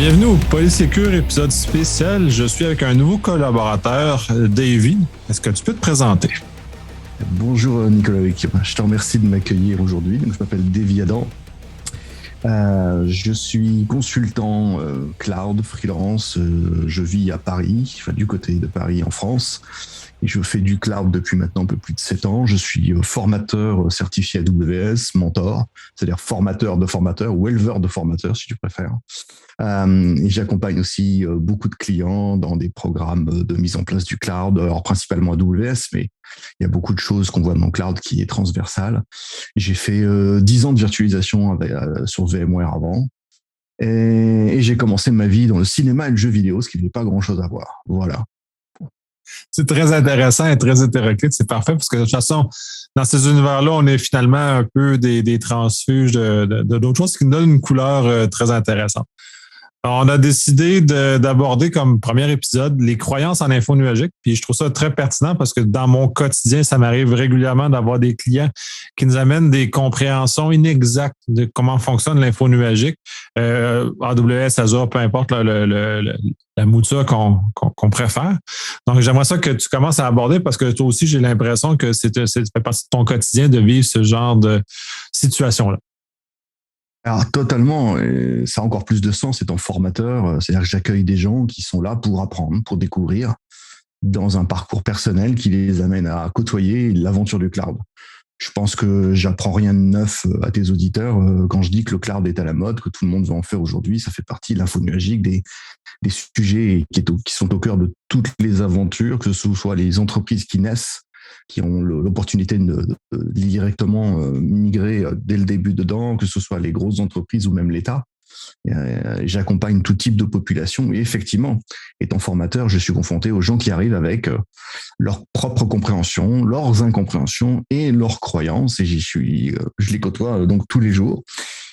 Bienvenue au Polysécure épisode spécial. Je suis avec un nouveau collaborateur, Davy. Est-ce que tu peux te présenter? Bonjour Nicolas Wick. Je te remercie de m'accueillir aujourd'hui. Donc, je m'appelle Davy Adam. Je suis consultant cloud, freelance. Je vis à Paris, du côté de Paris en France. Et je fais du cloud depuis maintenant un peu plus de 7 ans. Je suis formateur certifié AWS, mentor, c'est-à-dire formateur de formateurs ou éleveur de formateurs si tu préfères. Et j'accompagne aussi beaucoup de clients dans des programmes de mise en place du cloud, alors principalement AWS, mais il y a beaucoup de choses qu'on voit dans le cloud qui est transversal. J'ai fait 10 ans de virtualisation sur VMware avant. Et j'ai commencé ma vie dans le cinéma et le jeu vidéo, ce qui n'avait pas grand-chose à voir. Voilà. C'est très intéressant et très hétéroclite. C'est parfait parce que de toute façon, dans ces univers-là, on est finalement un peu des transfuges de d'autres choses qui nous donnent une couleur très intéressante. On a décidé d'aborder comme premier épisode les croyances en info nuagique. Puis je trouve ça très pertinent parce que dans mon quotidien, ça m'arrive régulièrement d'avoir des clients qui nous amènent des compréhensions inexactes de comment fonctionne l'info nuagique. AWS, Azure, peu importe la mouture qu'on préfère. Donc, j'aimerais ça que tu commences à aborder parce que toi aussi, j'ai l'impression que ça fait partie de ton quotidien de vivre ce genre de situation-là. Alors totalement, et ça a encore plus de sens étant formateur, c'est-à-dire que j'accueille des gens qui sont là pour apprendre, pour découvrir, dans un parcours personnel qui les amène à côtoyer l'aventure du cloud. Je pense que j'apprends rien de neuf à tes auditeurs quand je dis que le cloud est à la mode, que tout le monde va en faire aujourd'hui. Ça fait partie de l'info nuagique, des sujets qui sont au cœur de toutes les aventures, que ce soit les entreprises qui naissent, qui ont l'opportunité de directement migrer dès le début dedans, que ce soit les grosses entreprises ou même l'État. J'accompagne tout type de population et effectivement, étant formateur, je suis confronté aux gens qui arrivent avec leur propre compréhension, leurs incompréhensions et leurs croyances et je les côtoie donc tous les jours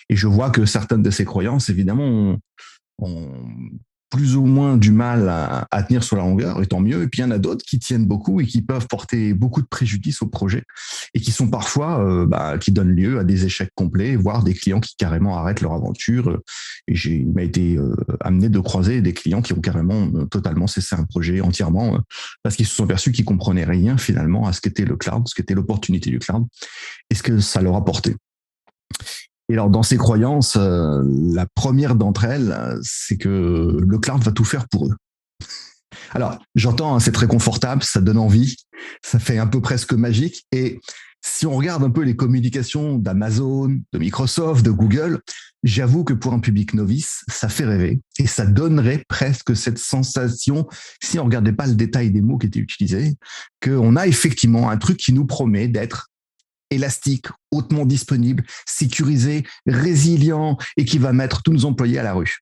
et je vois que certaines de ces croyances, évidemment, ont plus ou moins du mal à tenir sur la longueur, et tant mieux. Et puis il y en a d'autres qui tiennent beaucoup et qui peuvent porter beaucoup de préjudice au projet et qui sont parfois, qui donnent lieu à des échecs complets, voire des clients qui carrément arrêtent leur aventure. Et il m'a été amené de croiser des clients qui ont carrément totalement cessé un projet entièrement parce qu'ils se sont aperçus qu'ils comprenaient rien finalement à ce qu'était le cloud, ce qu'était l'opportunité du cloud et ce que ça leur apportait. Et alors, dans ces croyances, la première d'entre elles, c'est que le cloud va tout faire pour eux. Alors, j'entends, c'est très confortable, ça donne envie, ça fait un peu presque magique. Et si on regarde un peu les communications d'Amazon, de Microsoft, de Google, j'avoue que pour un public novice, ça fait rêver. Et ça donnerait presque cette sensation, si on regardait pas le détail des mots qui étaient utilisés, qu'on a effectivement un truc qui nous promet d'être élastique, hautement disponible, sécurisé, résilient et qui va mettre tous nos employés à la rue.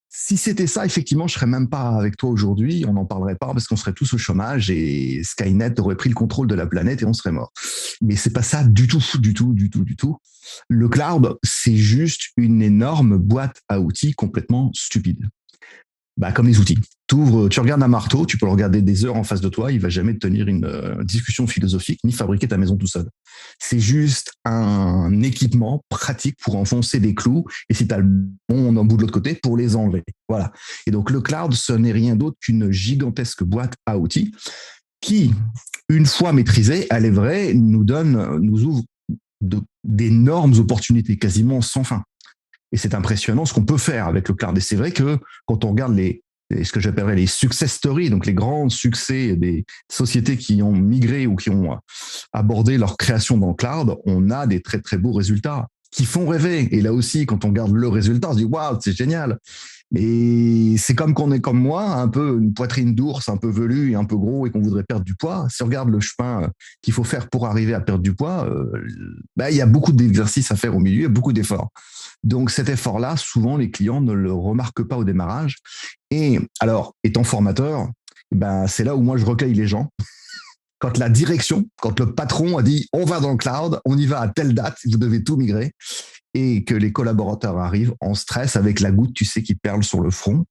Si c'était ça, effectivement, je serais même pas avec toi aujourd'hui, on n'en parlerait pas parce qu'on serait tous au chômage et Skynet aurait pris le contrôle de la planète et on serait mort. Mais c'est pas ça du tout. Le cloud, c'est juste une énorme boîte à outils complètement stupide. Comme les outils. Tu regardes un marteau, tu peux le regarder des heures en face de toi, il va jamais te tenir une discussion philosophique ni fabriquer ta maison tout seul. C'est juste un équipement pratique pour enfoncer des clous et si tu as le bon en bout de l'autre côté, pour les enlever. Voilà. Et donc le cloud, ce n'est rien d'autre qu'une gigantesque boîte à outils qui, une fois maîtrisée, elle est vraie, nous ouvre d'énormes opportunités, quasiment sans fin. Et c'est impressionnant ce qu'on peut faire avec le cloud. Et c'est vrai que quand on regarde ce que j'appellerais les success stories, donc les grands succès des sociétés qui ont migré ou qui ont abordé leur création dans le cloud, on a des très très beaux résultats qui font rêver. Et là aussi, quand on regarde le résultat, on se dit waouh, c'est génial. Mais c'est comme qu'on est comme moi, un peu une poitrine d'ours, un peu velue et un peu gros et qu'on voudrait perdre du poids. Si on regarde le chemin qu'il faut faire pour arriver à perdre du poids, il y a beaucoup d'exercices à faire au milieu, beaucoup d'efforts. Donc cet effort-là, souvent les clients ne le remarquent pas au démarrage. Et alors, étant formateur, c'est là où moi je recueille les gens. Quand la direction, quand le patron a dit on va dans le cloud, on y va à telle date, vous devez tout migrer, et que les collaborateurs arrivent en stress avec la goutte, qui perle sur le front.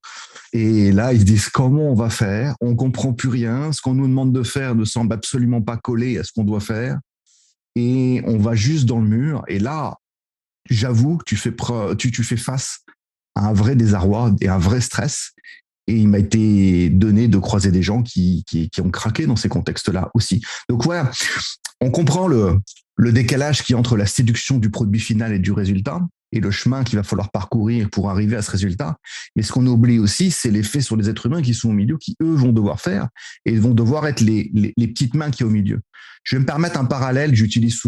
Et là, ils se disent comment on va faire, on comprend plus rien, ce qu'on nous demande de faire ne semble absolument pas coller à ce qu'on doit faire, et on va juste dans le mur. Et là, j'avoue que tu fais face à un vrai désarroi et un vrai stress. Et il m'a été donné de croiser des gens qui ont craqué dans ces contextes-là aussi. Donc voilà, on comprend le décalage qui est entre la séduction du produit final et du résultat et le chemin qu'il va falloir parcourir pour arriver à ce résultat. Mais ce qu'on oublie aussi, c'est l'effet sur les êtres humains qui sont au milieu, qui eux vont devoir faire et vont devoir être les petites mains qui sont au milieu. Je vais me permettre un parallèle, j'utilise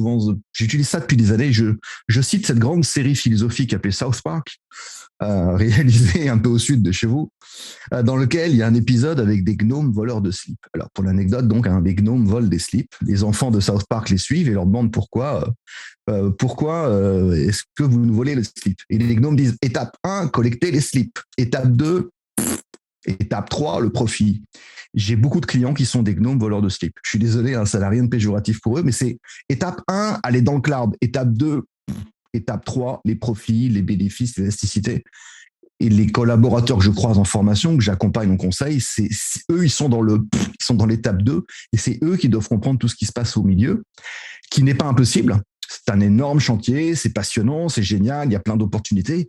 ça depuis des années. Je cite cette grande série philosophique appelée South Park, réalisée un peu au sud de chez vous, dans lequel il y a un épisode avec des gnomes voleurs de slip. Alors, pour l'anecdote, donc, des gnomes volent des slips. Les enfants de South Park les suivent et leur demandent pourquoi est-ce que vous nous volez le slip. Et les gnomes disent, étape 1, collecter les slips. Étape 2, étape 3, le profit. J'ai beaucoup de clients qui sont des gnomes voleurs de slip. Je suis désolé, ça n'a rien de péjoratif pour eux, mais c'est étape 1, aller dans le cloud. Étape 2, étape 3, les profits, les bénéfices, l'élasticité. Et les collaborateurs que je croise en formation, que j'accompagne en conseil, eux, ils sont dans l'étape 2 et c'est eux qui doivent comprendre tout ce qui se passe au milieu, qui n'est pas impossible. C'est un énorme chantier, c'est passionnant, c'est génial, il y a plein d'opportunités,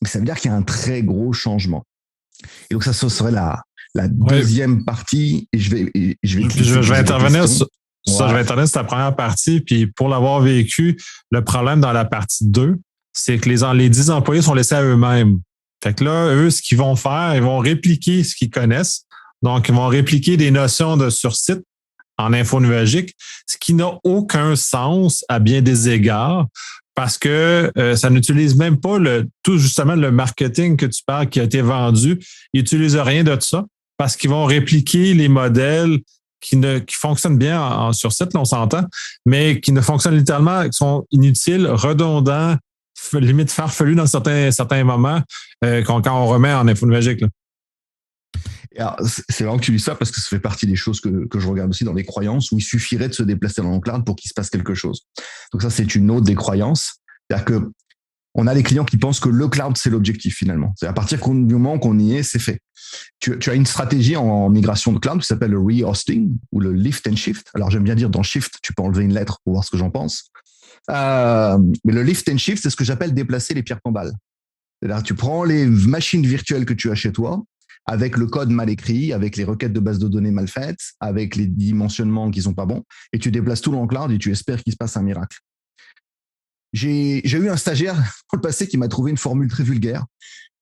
mais ça veut dire qu'il y a un très gros changement. Et donc ça, ce serait la deuxième partie et je vais intervenir sur ça. Je vais intervenir sur ta première partie, puis pour l'avoir vécu, le problème dans la partie 2, c'est que les 10 employés sont laissés à eux-mêmes. Fait que là, eux, ce qu'ils vont faire, ils vont répliquer ce qu'ils connaissent. Donc, ils vont répliquer des notions de sur-site en info nuagique, ce qui n'a aucun sens à bien des égards parce que ça n'utilise même pas tout justement le marketing que tu parles qui a été vendu. Ils n'utilisent rien de ça parce qu'ils vont répliquer les modèles qui fonctionnent bien en sur-site, là, on s'entend, mais qui ne fonctionnent littéralement, qui sont inutiles, redondants, limite farfelus dans certains moments quand on remet en info nuagique. Alors, c'est marrant que tu dis ça parce que ça fait partie des choses que je regarde aussi dans les croyances où il suffirait de se déplacer dans le cloud pour qu'il se passe quelque chose. Donc ça, c'est une autre des croyances. C'est-à-dire que on a des clients qui pensent que le cloud, c'est l'objectif finalement. C'est à partir du moment qu'on y est, c'est fait. Tu as une stratégie en migration de cloud qui s'appelle le re-hosting ou le lift and shift. Alors j'aime bien dire dans shift, tu peux enlever une lettre pour voir ce que j'en pense. Mais le lift and shift, c'est ce que j'appelle déplacer les pierres tombales. C'est-à-dire tu prends les machines virtuelles que tu as chez toi, avec le code mal écrit, avec les requêtes de base de données mal faites, avec les dimensionnements qui sont pas bons, et tu déplaces tout dans le cloud et tu espères qu'il se passe un miracle. J'ai eu un stagiaire dans le passé qui m'a trouvé une formule très vulgaire.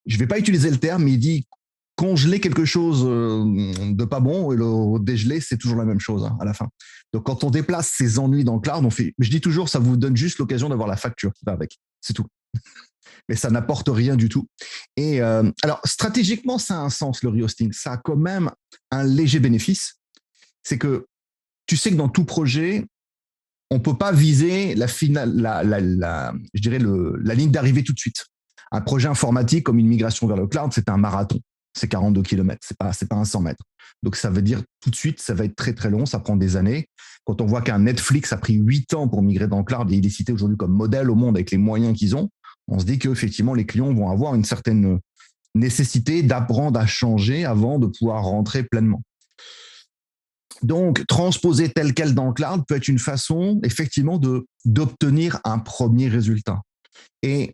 Je vais pas utiliser le terme, mais il dit congeler quelque chose de pas bon et le dégeler, c'est toujours la même chose à la fin. Donc quand on déplace ces ennuis dans le cloud, je dis toujours, ça vous donne juste l'occasion d'avoir la facture qui va avec. C'est tout. Mais ça n'apporte rien du tout. Et alors, stratégiquement, ça a un sens, le rehosting. Ça a quand même un léger bénéfice. C'est que tu sais que dans tout projet, on ne peut pas viser la ligne d'arrivée tout de suite. Un projet informatique comme une migration vers le cloud, c'est un marathon. C'est 42 km, c'est pas un 100 mètres. Donc, ça veut dire tout de suite, ça va être très, très long, ça prend des années. Quand on voit qu'un Netflix a pris 8 ans pour migrer dans le cloud et il est cité aujourd'hui comme modèle au monde avec les moyens qu'ils ont, on se dit qu'effectivement, les clients vont avoir une certaine nécessité d'apprendre à changer avant de pouvoir rentrer pleinement. Donc, transposer tel quel dans le cloud peut être une façon, effectivement, d'obtenir un premier résultat. Et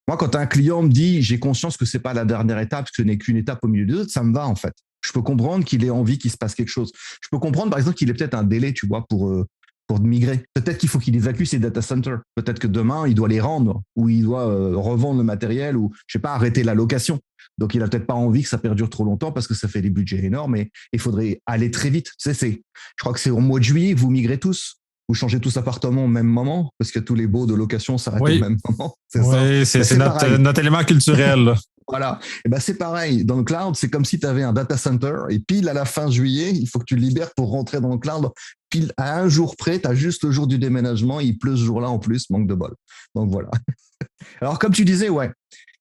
moi, quand un client me dit « j'ai conscience que ce n'est pas la dernière étape, que ce n'est qu'une étape au milieu des autres », ça me va en fait. Je peux comprendre qu'il ait envie qu'il se passe quelque chose. Je peux comprendre, par exemple, qu'il ait peut-être un délai, tu vois, pour migrer. Peut-être qu'il faut qu'il évacue ses data centers. Peut-être que demain, il doit les rendre ou il doit revendre le matériel ou, je sais pas, arrêter la location. Donc, il n'a peut-être pas envie que ça perdure trop longtemps parce que ça fait des budgets énormes et il faudrait aller très vite. Je crois que c'est au mois de juillet que vous migrez tous. Vous changez tous appartements au même moment parce que tous les baux de location s'arrêtent au même moment. C'est notre élément culturel. Voilà. Et ben c'est pareil. Dans le cloud, c'est comme si tu avais un data center et pile à la fin juillet, il faut que tu le libères pour rentrer dans le cloud. Pile à un jour près, tu as juste le jour du déménagement et il pleut ce jour-là en plus, manque de bol. Donc voilà. Alors comme tu disais, ouais,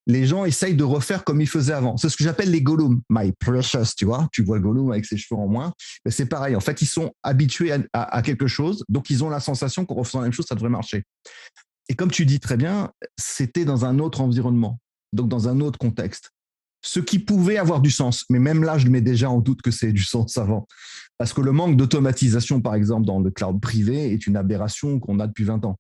les gens essayent de refaire comme ils faisaient avant. C'est ce que j'appelle les Gollum, my precious, tu vois. Tu vois Gollum avec ses cheveux en moins. Mais c'est pareil. En fait, ils sont habitués à quelque chose, donc ils ont la sensation qu'en refaisant la même chose, ça devrait marcher. Et comme tu dis très bien, c'était dans un autre environnement. Donc dans un autre contexte. Ce qui pouvait avoir du sens, mais même là, je mets déjà en doute que c'est du sens avant. Parce que le manque d'automatisation, par exemple, dans le cloud privé est une aberration qu'on a depuis 20 ans.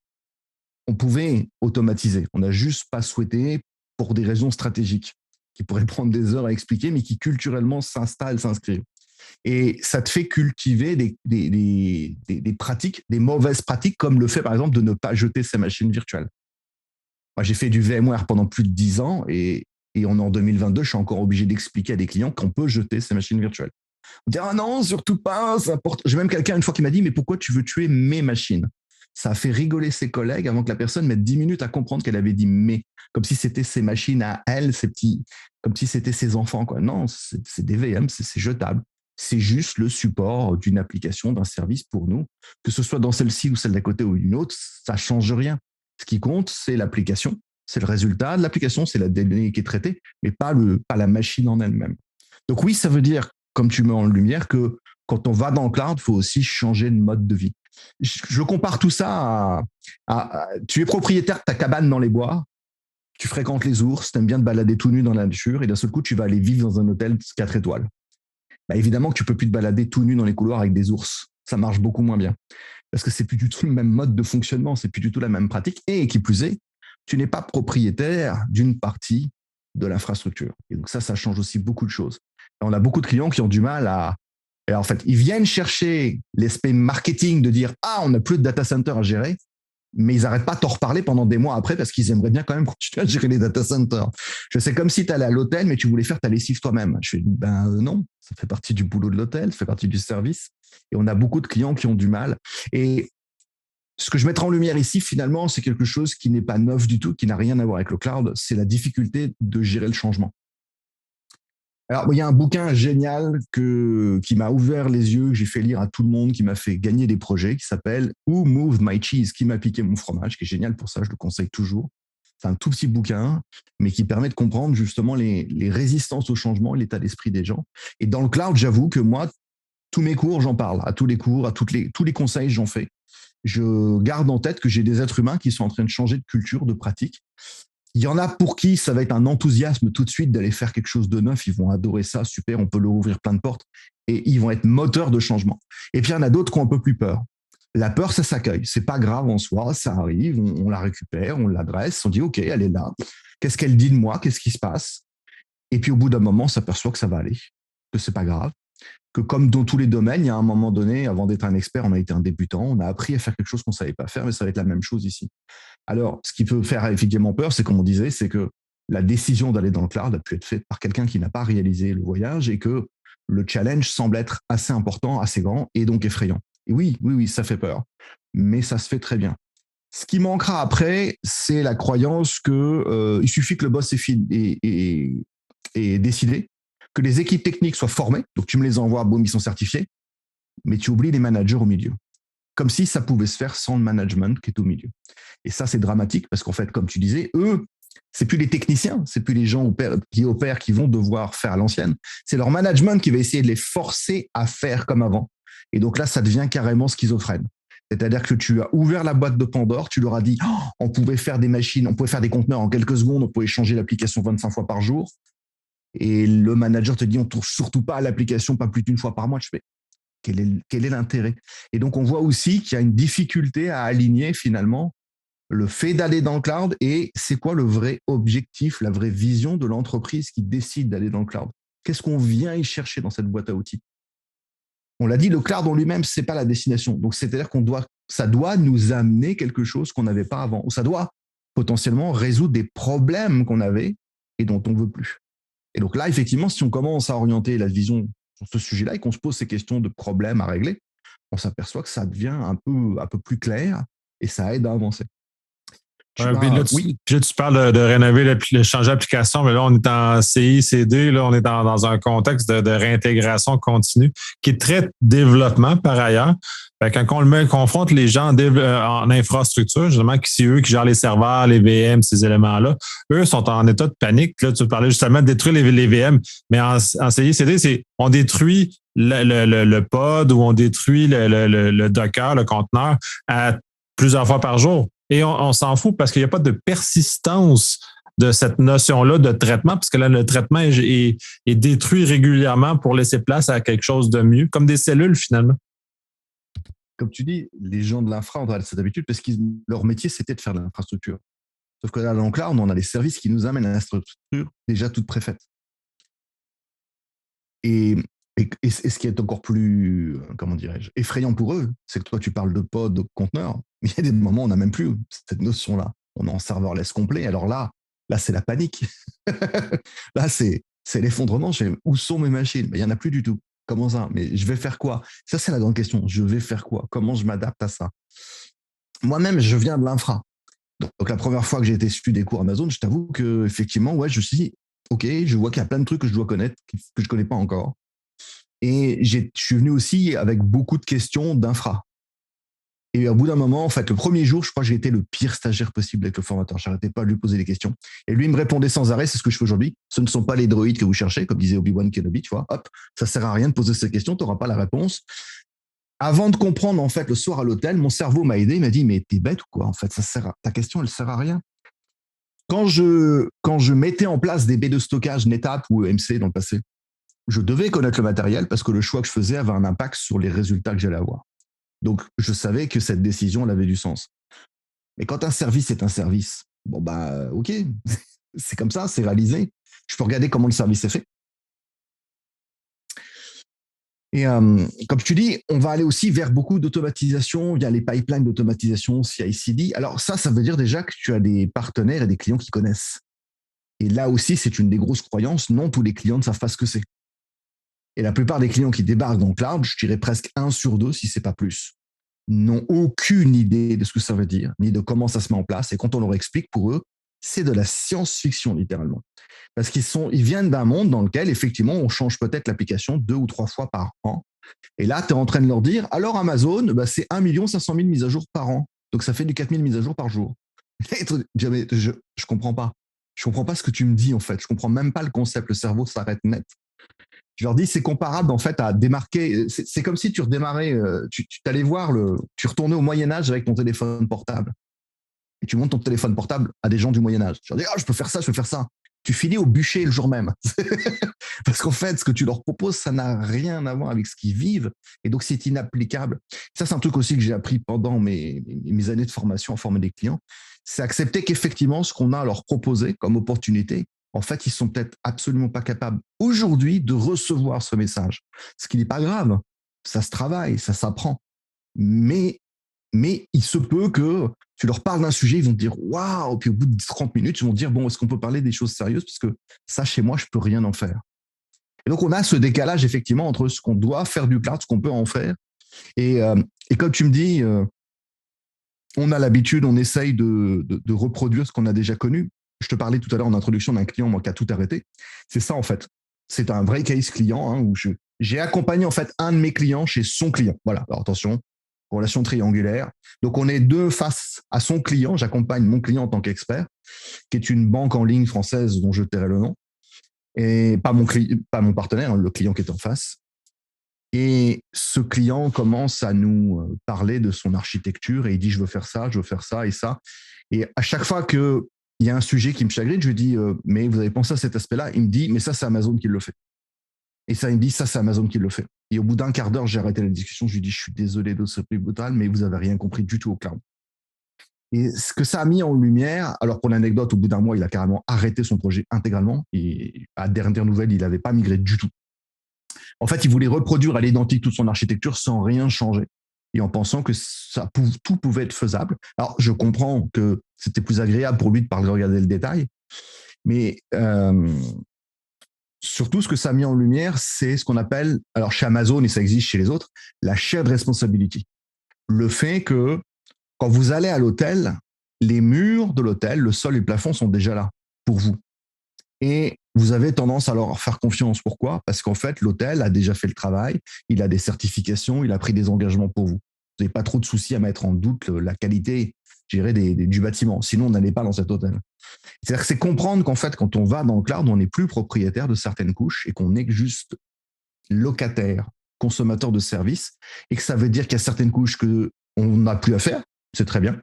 On pouvait automatiser, on n'a juste pas souhaité pour des raisons stratégiques, qui pourraient prendre des heures à expliquer, mais qui culturellement s'installent, s'inscrivent. Et ça te fait cultiver des pratiques, des mauvaises pratiques, comme le fait par exemple de ne pas jeter ses machines virtuelles. Moi, j'ai fait du VMware pendant plus de 10 ans et on est en 2022, je suis encore obligé d'expliquer à des clients qu'on peut jeter ces machines virtuelles. On dit, ah non, surtout pas, c'est important. J'ai même quelqu'un une fois qui m'a dit, mais pourquoi tu veux tuer mes machines? Ça a fait rigoler ses collègues avant que la personne mette 10 minutes à comprendre qu'elle avait dit mais, comme si c'était ses machines à elle, ses petits, comme si c'était ses enfants, quoi. Non, c'est des VM, c'est jetable. C'est juste le support d'une application, d'un service pour nous. Que ce soit dans celle-ci ou celle d'à côté ou une autre, ça change rien. Ce qui compte, c'est l'application, c'est le résultat de l'application, c'est la donnée qui est traitée, mais pas la machine en elle-même. Donc oui, ça veut dire, comme tu mets en lumière, que quand on va dans le cloud, il faut aussi changer de mode de vie. Je compare tout ça tu es propriétaire de ta cabane dans les bois, tu fréquentes les ours, tu aimes bien te balader tout nu dans la nature, et d'un seul coup, tu vas aller vivre dans un hôtel 4 étoiles. Bah évidemment que tu peux plus te balader tout nu dans les couloirs avec des ours. Ça marche beaucoup moins bien. Parce que c'est plus du tout le même mode de fonctionnement, c'est plus du tout la même pratique. Et qui plus est, tu n'es pas propriétaire d'une partie de l'infrastructure. Et donc ça change aussi beaucoup de choses. Et on a beaucoup de clients qui ont du mal et en fait, ils viennent chercher l'aspect marketing de dire « Ah, on n'a plus de data center à gérer », mais ils n'arrêtent pas de t'en reparler pendant des mois après parce qu'ils aimeraient bien quand même continuer à gérer les data centers. C'est comme si tu allais à l'hôtel, mais tu voulais faire ta lessive toi-même. Je fais, non, ça fait partie du boulot de l'hôtel, ça fait partie du service. Et on a beaucoup de clients qui ont du mal. Et ce que je mettrai en lumière ici, finalement, c'est quelque chose qui n'est pas neuf du tout, qui n'a rien à voir avec le cloud, c'est la difficulté de gérer le changement. Alors, il y a un bouquin génial qui m'a ouvert les yeux, que j'ai fait lire à tout le monde, qui m'a fait gagner des projets, qui s'appelle « Who Moved My Cheese ?» qui m'a piqué mon fromage, qui est génial pour ça, je le conseille toujours. C'est un tout petit bouquin, mais qui permet de comprendre justement les résistances au changement, l'état d'esprit des gens. Et dans le cloud, j'avoue que moi, tous mes cours, j'en parle. À tous les cours, tous les conseils, j'en fais. Je garde en tête que j'ai des êtres humains qui sont en train de changer de culture, de pratique. Il y en a pour qui ça va être un enthousiasme tout de suite d'aller faire quelque chose de neuf. Ils vont adorer ça, super, on peut leur ouvrir plein de portes. Et ils vont être moteurs de changement. Et puis, il y en a d'autres qui ont un peu plus peur. La peur, ça s'accueille. C'est pas grave en soi, ça arrive, on la récupère, on l'adresse, on dit, OK, elle est là. Qu'est-ce qu'elle dit de moi? Qu'est-ce qui se passe? Et puis, au bout d'un moment, on s'aperçoit que ça va aller, que c'est pas grave. Que comme dans tous les domaines, il y a un moment donné, avant d'être un expert, on a été un débutant, on a appris à faire quelque chose qu'on ne savait pas faire, mais ça va être la même chose ici. Alors, ce qui peut faire effectivement peur, c'est comme on disait, c'est que la décision d'aller dans le cloud a pu être faite par quelqu'un qui n'a pas réalisé le voyage et que le challenge semble être assez important, assez grand et donc effrayant. Et oui, ça fait peur, mais ça se fait très bien. Ce qui manquera après, c'est la croyance qu'il suffit que le boss est décidé, que les équipes techniques soient formées, donc tu me les envoies, boum, ils sont certifiés, mais tu oublies les managers au milieu. Comme si ça pouvait se faire sans le management qui est au milieu. Et ça, c'est dramatique parce qu'en fait, comme tu disais, eux, c'est plus les techniciens, c'est plus les gens qui opèrent, qui vont devoir faire à l'ancienne. C'est leur management qui va essayer de les forcer à faire comme avant. Et donc là, ça devient carrément schizophrène. C'est-à-dire que tu as ouvert la boîte de Pandore, tu leur as dit, oh, on pouvait faire des machines, on pouvait faire des conteneurs en quelques secondes, on pouvait changer l'application 25 fois par jour. Et le manager te dit, on ne touche surtout pas à l'application, pas plus d'une fois par mois. Je fais, quel est l'intérêt? Et donc, on voit aussi qu'il y a une difficulté à aligner finalement le fait d'aller dans le cloud et c'est quoi le vrai objectif, la vraie vision de l'entreprise qui décide d'aller dans le cloud. Qu'est-ce qu'on vient y chercher dans cette boîte à outils? On l'a dit, le cloud en lui-même, c'est pas la destination. Donc, c'est-à-dire ça doit nous amener quelque chose qu'on n'avait pas avant, ou ça doit potentiellement résoudre des problèmes qu'on avait et dont on ne veut plus. Et donc là, effectivement, si on commence à orienter la vision sur ce sujet-là et qu'on se pose ces questions de problèmes à régler, on s'aperçoit que ça devient un peu plus clair et ça aide à avancer. Tu parles de rénover, de changer d'application, mais là, on est en CI/CD, là, on est dans un contexte de réintégration continue qui est très développement par ailleurs. Quand on confronte les gens en infrastructure, justement, c'est eux qui gèrent les serveurs, les VM, ces éléments-là, eux sont en état de panique. Là, tu parlais justement de détruire les VM, mais en CI/CD, c'est on détruit le pod ou on détruit le Docker, le conteneur, à plusieurs fois par jour. Et on s'en fout parce qu'il n'y a pas de persistance de cette notion-là de traitement, parce que là, le traitement est détruit régulièrement pour laisser place à quelque chose de mieux, comme des cellules finalement. Comme tu dis, les gens de l'infra ont cette habitude parce que leur métier, c'était de faire de l'infrastructure. Sauf que là, dans le cloud, on a des services qui nous amènent à la structure déjà toute préfaite. Et ce qui est encore plus, comment dirais-je, effrayant pour eux, c'est que toi, tu parles de pod, de conteneur, mais il y a des moments où on n'a même plus cette notion-là. On est en serverless complet. Alors là, c'est la panique. Là, c'est l'effondrement. Où sont mes machines? Il n'y en a plus du tout. Comment ça? Mais je vais faire quoi? Ça, c'est la grande question. Je vais faire quoi? Comment je m'adapte à ça? Moi-même, je viens de l'infra. Donc, la première fois que j'ai été suivi des cours Amazon, je t'avoue que effectivement, ouais, je me suis dit, OK, je vois qu'il y a plein de trucs que je dois connaître, que je ne connais pas encore. Et je suis venu aussi avec beaucoup de questions d'infra. Et au bout d'un moment, en fait, le premier jour, je crois que j'ai été le pire stagiaire possible avec le formateur. Je n'arrêtais pas de lui poser des questions. Et lui, il me répondait sans arrêt, c'est ce que je fais aujourd'hui. Ce ne sont pas les droïdes que vous cherchez, comme disait Obi-Wan Kenobi, tu vois. Hop, ça sert à rien de poser ces questions, tu n'auras pas la réponse. Avant de comprendre, en fait, le soir à l'hôtel, mon cerveau m'a aidé, il m'a dit, mais t'es bête ou quoi? En fait, ta question, elle sert à rien. Quand je mettais en place des baies de stockage NetApp ou EMC dans le passé, je devais connaître le matériel parce que le choix que je faisais avait un impact sur les résultats que j'allais avoir. Donc, je savais que cette décision, elle avait du sens. Mais quand un service est un service, bon, bah, OK, c'est comme ça, c'est réalisé. Je peux regarder comment le service est fait. Et comme tu dis, on va aller aussi vers beaucoup d'automatisation. Il y a les pipelines d'automatisation CI/CD. Alors ça veut dire déjà que tu as des partenaires et des clients qui connaissent. Et là aussi, c'est une des grosses croyances. Non, tous les clients ne savent pas ce que c'est. Et la plupart des clients qui débarquent dans le cloud, je dirais presque 1 sur 2, si c'est pas plus, n'ont aucune idée de ce que ça veut dire, ni de comment ça se met en place. Et quand on leur explique, pour eux, c'est de la science-fiction, littéralement. Parce ils viennent d'un monde dans lequel, effectivement, on change peut-être l'application 2 ou 3 fois par an. Et là, tu es en train de leur dire, alors Amazon, bah, c'est 1 500 000 mises à jour par an. Donc, ça fait du 4 000 mises à jour par jour. Je comprends pas. Je comprends pas ce que tu me dis, en fait. Je comprends même pas le concept. Le cerveau s'arrête net. Je leur dis, c'est comparable, en fait, à démarquer. C'est comme si tu redémarrais, tu t'allais voir, tu retournais au Moyen-Âge avec ton téléphone portable. Et tu montes ton téléphone portable à des gens du Moyen-Âge. Je leur dis, je peux faire ça, je peux faire ça. Tu finis au bûcher le jour même. Parce qu'en fait, ce que tu leur proposes, ça n'a rien à voir avec ce qu'ils vivent. Et donc, c'est inapplicable. Ça, c'est un truc aussi que j'ai appris pendant mes années de formation en former des clients. C'est accepter qu'effectivement, ce qu'on a à leur proposer comme opportunité, en fait, ils sont peut-être absolument pas capables aujourd'hui de recevoir ce message. Ce qui n'est pas grave. Ça se travaille, ça s'apprend. Mais il se peut que tu leur parles d'un sujet, ils vont te dire waouh, puis au bout de 30 minutes, ils vont te dire bon, est-ce qu'on peut parler des choses sérieuses parce que ça, chez moi, je peux rien en faire. Et donc, on a ce décalage effectivement entre ce qu'on doit faire du cloud, ce qu'on peut en faire. Et comme tu me dis, on a l'habitude, on essaye de reproduire ce qu'on a déjà connu. Je te parlais tout à l'heure en introduction d'un client moi, qui a tout arrêté. C'est ça, en fait. C'est un vrai case client où j'ai accompagné en fait un de mes clients chez son client. Voilà, alors attention, relation triangulaire. Donc, on est deux face à son client. J'accompagne mon client en tant qu'expert, qui est une banque en ligne française dont je tairai le nom. Et pas mon partenaire, le client qui est en face. Et ce client commence à nous parler de son architecture et il dit je veux faire ça et ça. Et à chaque fois qu'il y a un sujet qui me chagrine, je lui dis mais vous avez pensé à cet aspect-là? Il me dit mais ça c'est Amazon qui le fait. Et ça il me dit ça c'est Amazon qui le fait. Et au bout d'un quart d'heure j'ai arrêté la discussion, je lui dis je suis désolé de ce prix brutal mais vous avez rien compris du tout au cloud. Et ce que ça a mis en lumière, alors pour l'anecdote, au bout d'un mois, il a carrément arrêté son projet intégralement. Et à dernière nouvelle, il n'avait pas migré du tout. En fait, il voulait reproduire à l'identique toute son architecture sans rien changer. Et en pensant que tout pouvait être faisable. Alors, je comprends que c'était plus agréable pour lui de regarder le détail. Mais surtout, ce que ça a mis en lumière, c'est ce qu'on appelle, alors chez Amazon, et ça existe chez les autres, la shared responsibility. Le fait que quand vous allez à l'hôtel, les murs de l'hôtel, le sol et le plafond sont déjà là pour vous. Et vous avez tendance à leur faire confiance. Pourquoi? Parce qu'en fait, l'hôtel a déjà fait le travail, il a des certifications, il a pris des engagements pour vous. Vous n'avez pas trop de soucis à mettre en doute la qualité, je dirais, du bâtiment. Sinon, on n'allait pas dans cet hôtel. C'est-à-dire que c'est comprendre qu'en fait, quand on va dans le cloud, on n'est plus propriétaire de certaines couches et qu'on est juste locataire, consommateur de services, et que ça veut dire qu'il y a certaines couches qu'on n'a plus à faire. C'est très bien,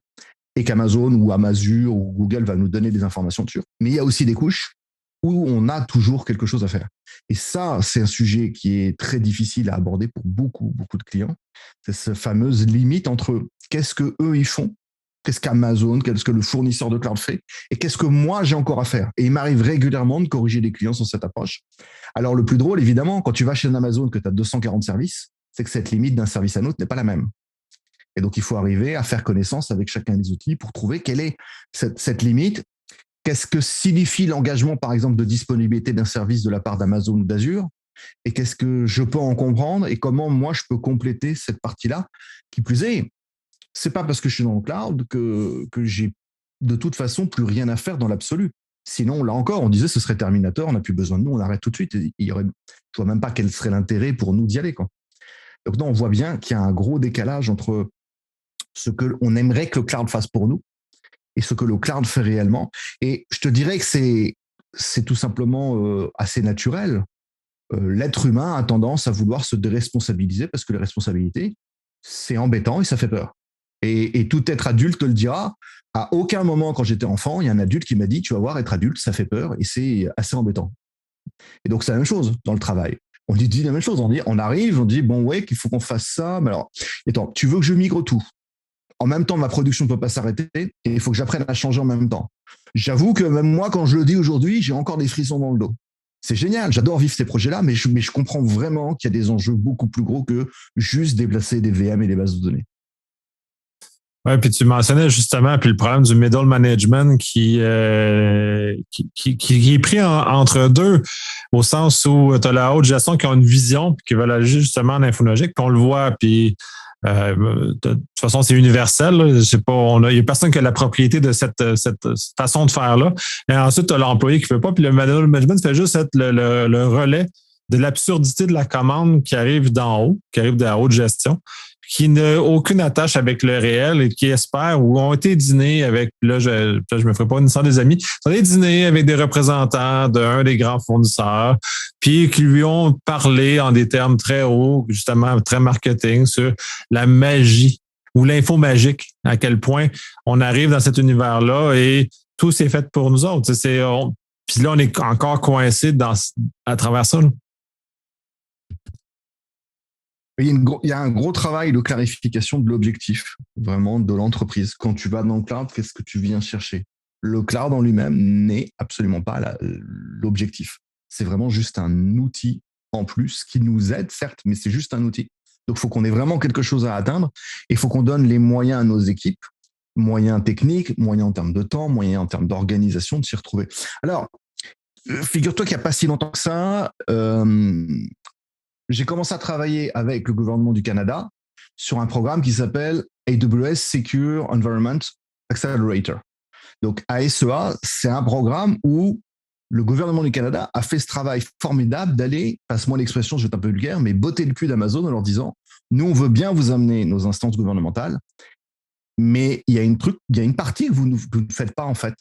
et qu'Amazon ou Amazon ou Google va nous donner des informations dessus. Mais il y a aussi des couches où on a toujours quelque chose à faire. Et ça, c'est un sujet qui est très difficile à aborder pour beaucoup de clients. C'est cette fameuse limite entre qu'est-ce que eux ils font qu'est-ce qu'Amazon, qu'est-ce que le fournisseur de cloud fait, et qu'est-ce que moi j'ai encore à faire. Et il m'arrive régulièrement de corriger des clients sur cette approche. Alors le plus drôle, évidemment, quand tu vas chez un Amazon que tu as 240 services, c'est que cette limite d'un service à l'autre n'est pas la même. Et donc il faut arriver à faire connaissance avec chacun des outils pour trouver quelle est cette limite. Qu'est-ce que signifie l'engagement, par exemple, de disponibilité d'un service de la part d'Amazon ou d'Azure, et qu'est-ce que je peux en comprendre et comment moi je peux compléter cette partie-là. Qui plus est, c'est pas parce que je suis dans le cloud que j'ai de toute façon plus rien à faire dans l'absolu. Sinon, là encore, on disait ce serait Terminator, on n'a plus besoin de nous, on arrête tout de suite. Je vois même pas quel serait l'intérêt pour nous d'y aller, quoi. Donc non, on voit bien qu'il y a un gros décalage entre ce que on aimerait que le cloud fasse pour nous et ce que le cloud fait réellement. Et je te dirais que c'est tout simplement assez naturel. L'être humain a tendance à vouloir se déresponsabiliser parce que les responsabilités, c'est embêtant et ça fait peur. Et tout être adulte te le dira. À aucun moment, quand j'étais enfant, il y a un adulte qui m'a dit, tu vas voir, être adulte, ça fait peur et c'est assez embêtant. Et donc, c'est la même chose dans le travail. On dit la même chose. On arrive, on dit, bon, ouais, qu'il faut qu'on fasse ça. Mais alors, attends, tu veux que je migre tout? En même temps, ma production ne peut pas s'arrêter et il faut que j'apprenne à changer en même temps. J'avoue que même moi, quand je le dis aujourd'hui, j'ai encore des frissons dans le dos. C'est génial, j'adore vivre ces projets-là, mais je comprends vraiment qu'il y a des enjeux beaucoup plus gros que juste déplacer des VM et des bases de données. Oui, puis tu mentionnais justement puis le problème du middle management qui est pris entre deux, au sens où tu as la haute gestion qui a une vision puis qui veulent agir justement en infologique, puis on le voit, puis de toute façon, c'est universel. Là. Je sais pas, il y a personne qui a la propriété de cette façon de faire-là. Et ensuite, tu as l'employé qui ne fait pas, puis le middle management fait juste être le relais de l'absurdité de la commande qui arrive d'en haut, qui arrive de la haute gestion, qui n'a aucune attache avec le réel et qui espèrent ou ont été dîner avec, là, je me ferai pas une sorte des amis, ils ont été dîner avec des représentants d'un des grands fournisseurs, puis qui lui ont parlé en des termes très hauts, justement très marketing, sur la magie ou l'info magique, à quel point on arrive dans cet univers-là et tout s'est fait pour nous autres. Puis là, on est encore coincé à travers ça. Là. Il y a un gros travail de clarification de l'objectif, vraiment, de l'entreprise. Quand tu vas dans le cloud, qu'est-ce que tu viens chercher? Le cloud en lui-même n'est absolument pas l'objectif. C'est vraiment juste un outil en plus qui nous aide, certes, mais c'est juste un outil. Donc, il faut qu'on ait vraiment quelque chose à atteindre et il faut qu'on donne les moyens à nos équipes, moyens techniques, moyens en termes de temps, moyens en termes d'organisation de s'y retrouver. Alors, figure-toi qu'il n'y a pas si longtemps que ça, j'ai commencé à travailler avec le gouvernement du Canada sur un programme qui s'appelle AWS Secure Environment Accelerator. Donc, ASEA, c'est un programme où le gouvernement du Canada a fait ce travail formidable d'aller, passe-moi l'expression, je vais être un peu vulgaire, mais botter le cul d'Amazon en leur disant, nous, on veut bien vous amener nos instances gouvernementales, mais il y a une partie que vous ne faites pas, en fait.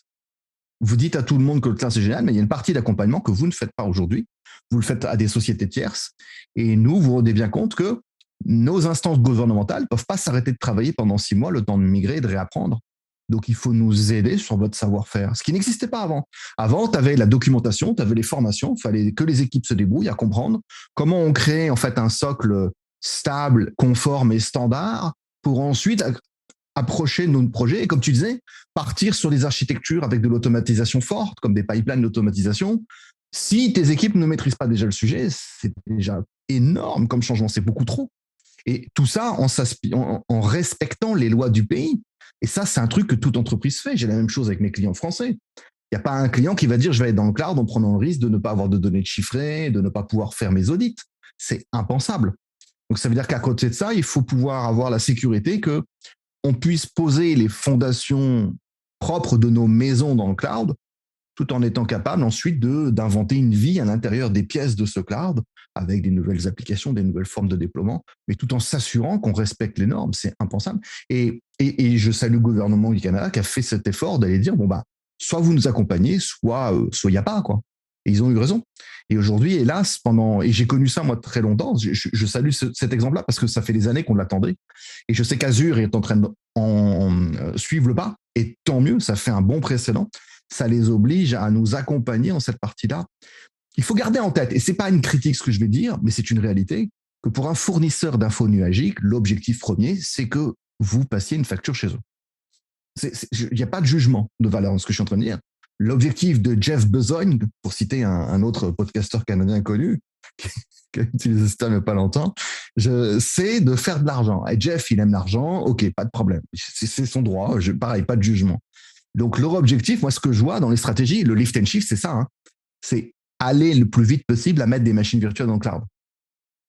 Vous dites à tout le monde que le cloud c'est génial, mais il y a une partie d'accompagnement que vous ne faites pas aujourd'hui. Vous le faites à des sociétés tierces. Et nous, vous vous rendez bien compte que nos instances gouvernementales ne peuvent pas s'arrêter de travailler pendant 6 mois, le temps de migrer et de réapprendre. Donc, il faut nous aider sur votre savoir-faire, ce qui n'existait pas avant. Avant, tu avais la documentation, tu avais les formations, il fallait que les équipes se débrouillent à comprendre comment on crée en fait un socle stable, conforme et standard pour ensuite approcher nos projets et, comme tu disais, partir sur des architectures avec de l'automatisation forte, comme des pipelines d'automatisation. Si tes équipes ne maîtrisent pas déjà le sujet, c'est déjà énorme comme changement, c'est beaucoup trop. Et tout ça en respectant les lois du pays. Et ça, c'est un truc que toute entreprise fait. J'ai la même chose avec mes clients français. Il n'y a pas un client qui va dire « je vais être dans le cloud en prenant le risque de ne pas avoir de données chiffrées, de ne pas pouvoir faire mes audits ». C'est impensable. Donc, ça veut dire qu'à côté de ça, il faut pouvoir avoir la sécurité que on puisse poser les fondations propres de nos maisons dans le cloud, tout en étant capable ensuite d'inventer une vie à l'intérieur des pièces de ce cloud, avec des nouvelles applications, des nouvelles formes de déploiement, mais tout en s'assurant qu'on respecte les normes. C'est impensable. Et je salue le gouvernement du Canada qui a fait cet effort d'aller dire, bon, bah, soit vous nous accompagnez, soit il n'y a pas, quoi. Et ils ont eu raison. Et aujourd'hui, hélas, et j'ai connu ça moi très longtemps, je salue cet exemple-là parce que ça fait des années qu'on l'attendait. Et je sais qu'Azure est en train de suivre le pas, et tant mieux, ça fait un bon précédent. Ça les oblige à nous accompagner en cette partie-là. Il faut garder en tête, et c'est pas une critique ce que je vais dire, mais c'est une réalité, que pour un fournisseur d'infos nuagiques, l'objectif premier, c'est que vous passiez une facture chez eux. Il n'y a pas de jugement de valeur dans ce que je suis en train de dire. L'objectif de Jeff Bezos, pour citer un autre podcasteur canadien connu, qui a utilisé ce terme il n'y a pas longtemps, c'est de faire de l'argent. Et Jeff, il aime l'argent, ok, pas de problème. C'est son droit, pareil, pas de jugement. Donc, leur objectif, moi, ce que je vois dans les stratégies, le lift and shift, c'est ça, hein, c'est aller le plus vite possible à mettre des machines virtuelles dans le cloud.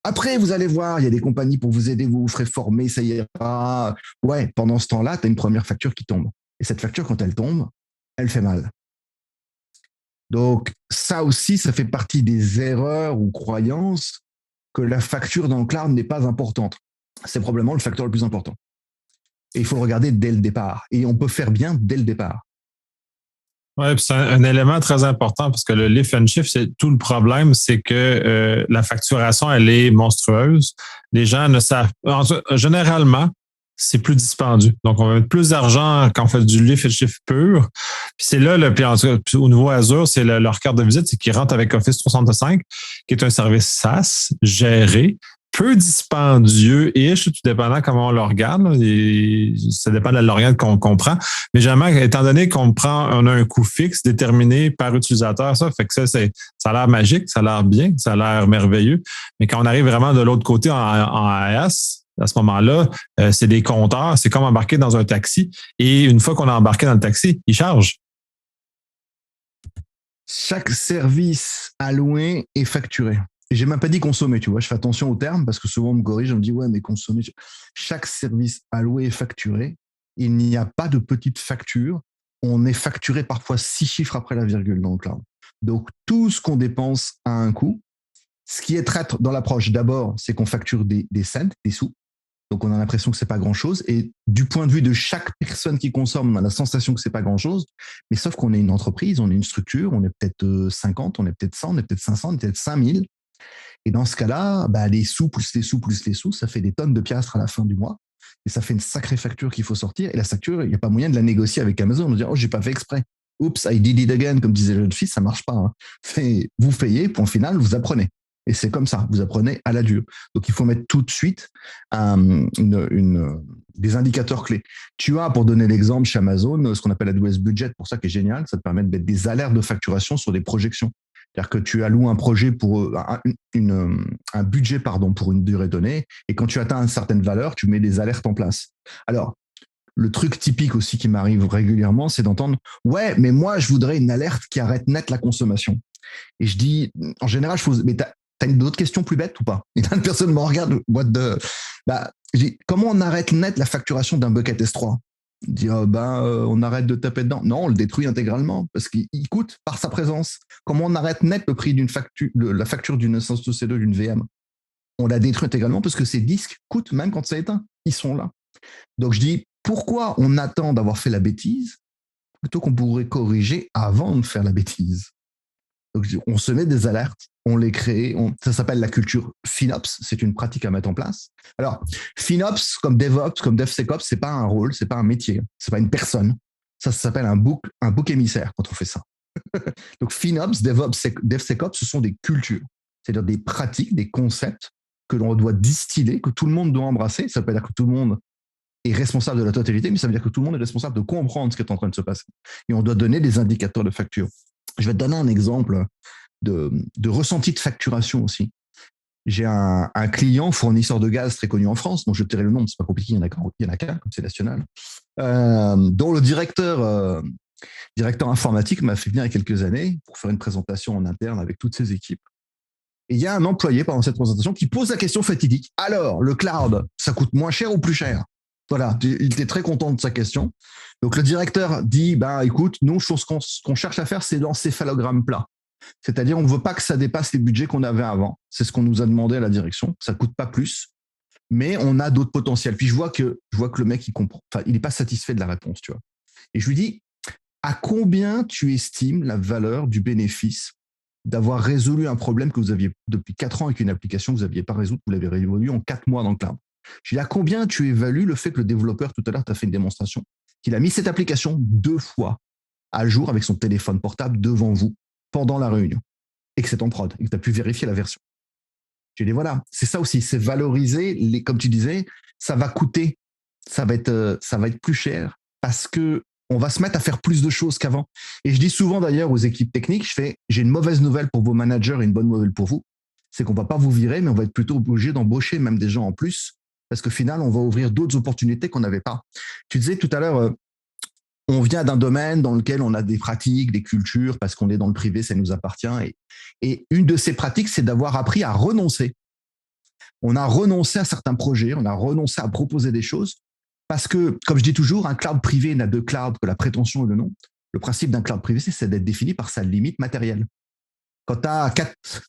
Après, vous allez voir, il y a des compagnies pour vous aider, vous vous ferez former, ça ira. Ouais, pendant ce temps-là, tu as une première facture qui tombe. Et cette facture, quand elle tombe, elle fait mal. Donc, ça aussi, ça fait partie des erreurs ou croyances que la facture dans le cloud n'est pas importante. C'est probablement le facteur le plus important. Et il faut le regarder dès le départ. Et on peut faire bien dès le départ. Oui, c'est un élément très important parce que le lift and shift, c'est tout le problème, c'est que la facturation, elle est monstrueuse. Les gens ne savent. Généralement, c'est plus dispendieux. Donc, on va mettre plus d'argent quand on fait du lift and shift pur. Puis c'est là, puis au niveau Azure, c'est leur carte de visite, c'est qu'ils rentrent avec Office 365, qui est un service SaaS géré, peu dispendieux-ish, tout dépendant comment on le regarde. Là, et ça dépend de l'organe qu'on prend. Mais jamais, étant donné on a un coût fixe déterminé par utilisateur, ça fait que ça a l'air magique, ça a l'air bien, ça a l'air merveilleux. Mais quand on arrive vraiment de l'autre côté en AS, à ce moment-là, c'est des compteurs, c'est comme embarquer dans un taxi. Et une fois qu'on a embarqué dans le taxi, il charge. Chaque service alloué est facturé. Et j'ai même pas dit consommer, tu vois. Je fais attention aux termes parce que souvent on me corrige, on me dit ouais, mais consommer. Chaque service alloué est facturé. Il n'y a pas de petite facture. On est facturé parfois 6 chiffres après la virgule dans le cloud. Donc tout ce qu'on dépense a un coût. Ce qui est traître dans l'approche d'abord, c'est qu'on facture des cents, des sous. Donc on a l'impression que c'est pas grand-chose. Et du point de vue de chaque personne qui consomme, on a la sensation que c'est pas grand-chose. Mais sauf qu'on est une entreprise, on est une structure, on est peut-être 50, on est peut-être 100, on est peut-être 500, on est peut-être 5000. Et dans ce cas-là, les sous plus les sous plus les sous, ça fait des tonnes de piastres à la fin du mois. Et ça fait une sacrée facture qu'il faut sortir. Et la facture, il n'y a pas moyen de la négocier avec Amazon. On va dire, oh, j'ai pas fait exprès. Oups, I did it again, comme disait le jeune fils, ça marche pas. Hein. Vous payez, point final, vous apprenez. Et c'est comme ça, vous apprenez à la dure. Donc, il faut mettre tout de suite des indicateurs clés. Tu as, pour donner l'exemple, chez Amazon, ce qu'on appelle AWS Budget, pour ça qui est génial, ça te permet de mettre des alertes de facturation sur des projections. C'est-à-dire que tu alloues un projet pour un budget pour une durée donnée, et quand tu atteins une certaine valeur, tu mets des alertes en place. Alors, le truc typique aussi qui m'arrive régulièrement, c'est d'entendre « Ouais, mais moi, je voudrais une alerte qui arrête net la consommation. » Et je dis, en général, mais t'as d'autres questions plus bêtes ou pas? Et là, une personne me regarde, je dis, comment on arrête net la facturation d'un bucket S3? Il dit, on arrête de taper dedans. Non, on le détruit intégralement parce qu'il coûte par sa présence. Comment on arrête net le prix la facture d'une instance de C2 d'une VM? On la détruit intégralement parce que ces disques coûtent même quand ça éteint. Ils sont là. Donc je dis, pourquoi on attend d'avoir fait la bêtise plutôt qu'on pourrait corriger avant de faire la bêtise? Donc on se met des alertes, on les crée, ça s'appelle la culture FinOps, c'est une pratique à mettre en place. Alors, FinOps, comme DevOps, comme DevSecOps, c'est pas un rôle, c'est pas un métier, c'est pas une personne. Ça s'appelle un bouc émissaire quand on fait ça. Donc, FinOps, DevOps, DevSecOps, ce sont des cultures, c'est-à-dire des pratiques, des concepts que l'on doit distiller, que tout le monde doit embrasser. Ça veut pas dire que tout le monde est responsable de la totalité, mais ça veut dire que tout le monde est responsable de comprendre ce qui est en train de se passer. Et on doit donner des indicateurs de facture. Je vais te donner un exemple de ressenti de facturation aussi. J'ai un client fournisseur de gaz très connu en France, dont je tairai le nom, c'est pas compliqué, il y en a qu'un, comme c'est national, dont le directeur informatique m'a fait venir il y a quelques années pour faire une présentation en interne avec toutes ses équipes. Et il y a un employé pendant cette présentation qui pose la question fatidique. Alors, le cloud, ça coûte moins cher ou plus cher? Voilà, il était très content de sa question. Donc, le directeur dit, écoute, nous, ce qu'on cherche à faire, c'est l'encéphalogramme plat. C'est-à-dire, on ne veut pas que ça dépasse les budgets qu'on avait avant. C'est ce qu'on nous a demandé à la direction. Ça ne coûte pas plus, mais on a d'autres potentiels. Puis, je vois que le mec, il comprend. Enfin, il n'est pas satisfait de la réponse, tu vois. Et je lui dis, à combien tu estimes la valeur du bénéfice d'avoir résolu un problème que vous aviez depuis 4 ans avec une application que vous n'aviez pas résoudre, vous l'avez résolu en 4 mois dans le cloud? Je dis, à combien tu évalues le fait que le développeur, tout à l'heure, t'a fait une démonstration, qu'il a mis cette application 2 fois à jour avec son téléphone portable devant vous pendant la réunion et que c'est en prod et que tu as pu vérifier la version. Je dis, voilà, c'est ça aussi, c'est valoriser, comme tu disais, ça va coûter, ça va être plus cher, parce que on va se mettre à faire plus de choses qu'avant. Et je dis souvent d'ailleurs aux équipes techniques, j'ai une mauvaise nouvelle pour vos managers et une bonne nouvelle pour vous, c'est qu'on va pas vous virer, mais on va être plutôt obligé d'embaucher même des gens en plus, parce qu'au final, on va ouvrir d'autres opportunités qu'on n'avait pas. Tu disais tout à l'heure, on vient d'un domaine dans lequel on a des pratiques, des cultures, parce qu'on est dans le privé, ça nous appartient. Et une de ces pratiques, c'est d'avoir appris à renoncer. On a renoncé à certains projets, on a renoncé à proposer des choses, parce que, comme je dis toujours, un cloud privé n'a de cloud que la prétention et le nom. Le principe d'un cloud privé, c'est d'être défini par sa limite matérielle. Quand tu as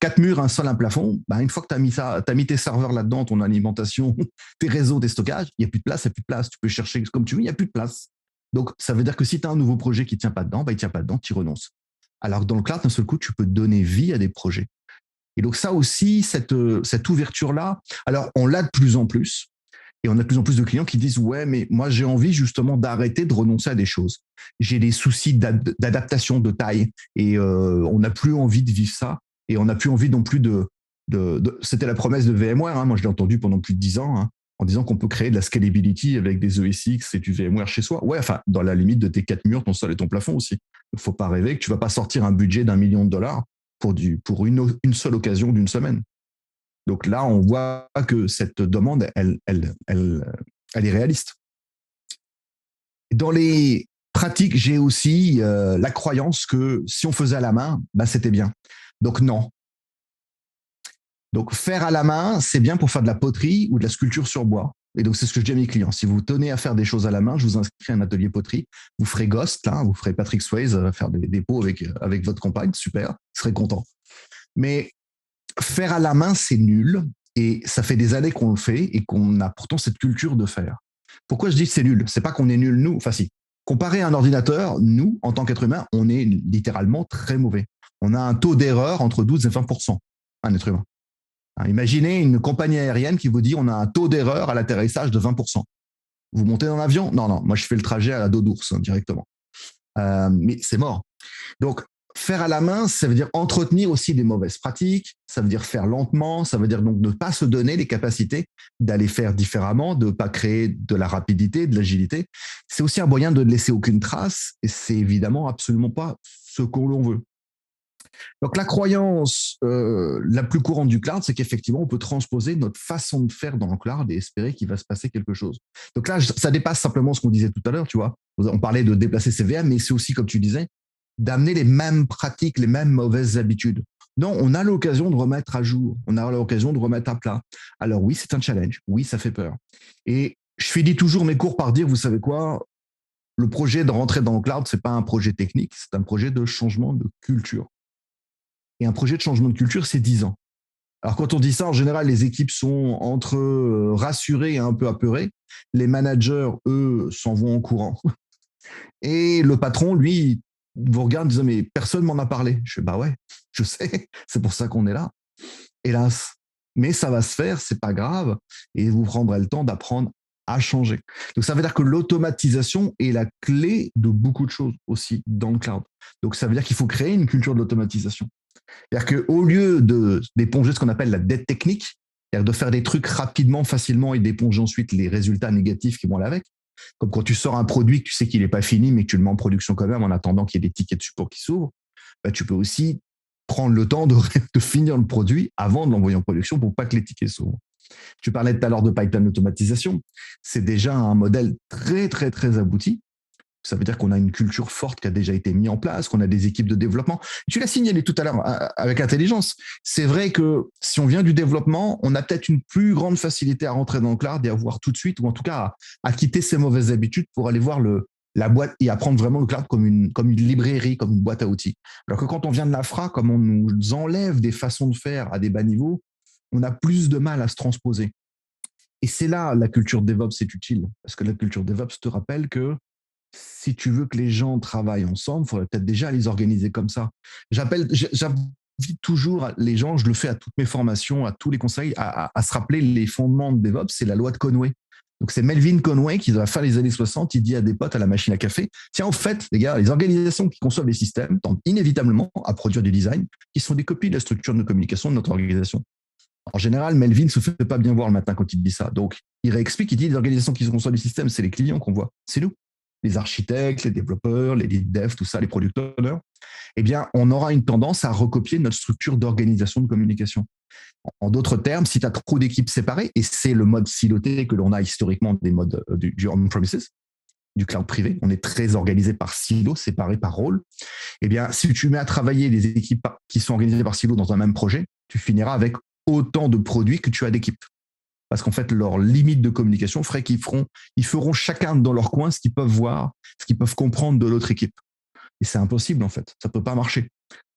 quatre murs, un sol, un plafond, ben une fois que tu as mis tes serveurs là-dedans, ton alimentation, tes réseaux, tes stockages, il n'y a plus de place, il n'y a plus de place. Tu peux chercher comme tu veux, il n'y a plus de place. Donc, ça veut dire que si tu as un nouveau projet qui ne tient pas dedans, ben, il ne tient pas dedans, tu y renonces. Alors que dans le cloud, d'un seul coup, tu peux donner vie à des projets. Et donc, ça aussi, cette ouverture-là, alors on l'a de plus en plus. Et on a de plus en plus de clients qui disent « Ouais, mais moi, j'ai envie justement d'arrêter de renoncer à des choses. J'ai des soucis d'adaptation, de taille. Et on n'a plus envie de vivre ça. Et on n'a plus envie non plus de… C'était la promesse de VMware. Hein. Moi, je l'ai entendu pendant plus de 10 ans, hein, en disant qu'on peut créer de la scalability avec des ESX et du VMware chez soi. Ouais, enfin, dans la limite de tes 4 murs, ton sol et ton plafond aussi. Il ne faut pas rêver que tu ne vas pas sortir un budget d'1 million de dollars pour une seule occasion d'une semaine. Donc là, on voit que cette demande, elle est réaliste. Dans les pratiques, j'ai aussi la croyance que si on faisait à la main, bah, c'était bien. Donc non. Donc faire à la main, c'est bien pour faire de la poterie ou de la sculpture sur bois. Et donc c'est ce que je dis à mes clients. Si vous tenez à faire des choses à la main, je vous inscris à un atelier poterie. Vous ferez Ghost, là, vous ferez Patrick Swayze faire des pots avec votre compagne, super, vous serez content. Mais faire à la main, c'est nul. Et ça fait des années qu'on le fait et qu'on a pourtant cette culture de faire. Pourquoi je dis que c'est nul? C'est pas qu'on est nul, nous. Enfin, si. Comparé à un ordinateur, nous, en tant qu'être humain, on est littéralement très mauvais. On a un taux d'erreur entre 12 et 20%, un être humain. Imaginez une compagnie aérienne qui vous dit on a un taux d'erreur à l'atterrissage de 20%. Vous montez dans l'avion? Non, non. Moi, je fais le trajet à la dos d'ours, directement. Mais c'est mort. Donc, faire à la main, ça veut dire entretenir aussi des mauvaises pratiques, ça veut dire faire lentement, ça veut dire donc ne pas se donner les capacités d'aller faire différemment, de ne pas créer de la rapidité, de l'agilité. C'est aussi un moyen de ne laisser aucune trace et c'est évidemment absolument pas ce qu'on veut. Donc la croyance la plus courante du cloud, c'est qu'effectivement, on peut transposer notre façon de faire dans le cloud et espérer qu'il va se passer quelque chose. Donc là, ça dépasse simplement ce qu'on disait tout à l'heure, tu vois. On parlait de déplacer ses VM, mais c'est aussi, comme tu disais, d'amener les mêmes pratiques, les mêmes mauvaises habitudes. Non, on a l'occasion de remettre à jour, on a l'occasion de remettre à plat. Alors oui, c'est un challenge, oui, ça fait peur. Et je finis toujours mes cours par dire, vous savez quoi, le projet de rentrer dans le cloud, c'est pas un projet technique, c'est un projet de changement de culture. Et un projet de changement de culture, c'est 10 ans. Alors quand on dit ça, en général, les équipes sont entre rassurées et un peu apeurées. Les managers, eux, s'en vont en courant. Et le patron, lui, vous regarde en disant mais personne m'en a parlé. Je fais bah ouais, je sais, c'est pour ça qu'on est là. Hélas, mais ça va se faire, c'est pas grave, et vous prendrez le temps d'apprendre à changer. Donc ça veut dire que l'automatisation est la clé de beaucoup de choses aussi dans le cloud. Donc ça veut dire qu'il faut créer une culture de l'automatisation. C'est-à-dire qu'au lieu d'éponger ce qu'on appelle la dette technique, c'est-à-dire de faire des trucs rapidement, facilement et d'éponger ensuite les résultats négatifs qui vont avec, comme quand tu sors un produit que tu sais qu'il n'est pas fini, mais que tu le mets en production quand même en attendant qu'il y ait des tickets de support qui s'ouvrent, bah, tu peux aussi prendre le temps de finir le produit avant de l'envoyer en production pour pas que les tickets s'ouvrent. Tu parlais tout à l'heure de pipeline d'automatisation. C'est déjà un modèle très, très, très abouti. Ça veut dire qu'on a une culture forte qui a déjà été mise en place, qu'on a des équipes de développement. Tu l'as signalé tout à l'heure avec intelligence. C'est vrai que si on vient du développement, on a peut-être une plus grande facilité à rentrer dans le cloud et à voir tout de suite, ou en tout cas à quitter ses mauvaises habitudes pour aller voir la boîte et apprendre vraiment le cloud comme une librairie, comme une boîte à outils. Alors que quand on vient de l'infra, comme on nous enlève des façons de faire à des bas niveaux, on a plus de mal à se transposer. Et c'est là la culture DevOps est utile, parce que la culture DevOps te rappelle que si tu veux que les gens travaillent ensemble, il faudrait peut-être déjà les organiser comme ça. J'invite toujours les gens, je le fais à toutes mes formations, à tous les conseils, à se rappeler les fondements de DevOps, c'est la loi de Conway. Donc c'est Melvin Conway qui, à la fin des années 60, il dit à des potes à la machine à café, tiens, en fait, les gars, les organisations qui conçoivent les systèmes tendent inévitablement à produire du design qui sont des copies de la structure de communication de notre organisation. En général, Melvin ne se fait pas bien voir le matin quand il dit ça. Donc, il réexplique, il dit les organisations qui conçoivent les systèmes, c'est les clients qu'on voit, c'est nous. les architectes, les développeurs, les lead dev, tout ça, les product owners, eh bien, on aura une tendance à recopier notre structure d'organisation de communication. En d'autres termes, si tu as trop d'équipes séparées, et c'est le mode siloté que l'on a historiquement des modes du on-premises, du cloud privé, on est très organisé par silos, séparés par rôle, eh bien, si tu mets à travailler des équipes qui sont organisées par silos dans un même projet, tu finiras avec autant de produits que tu as d'équipes. Parce qu'en fait, leur limite de communication ferait ils feront chacun dans leur coin ce qu'ils peuvent voir, ce qu'ils peuvent comprendre de l'autre équipe. Et c'est impossible, en fait. Ça ne peut pas marcher.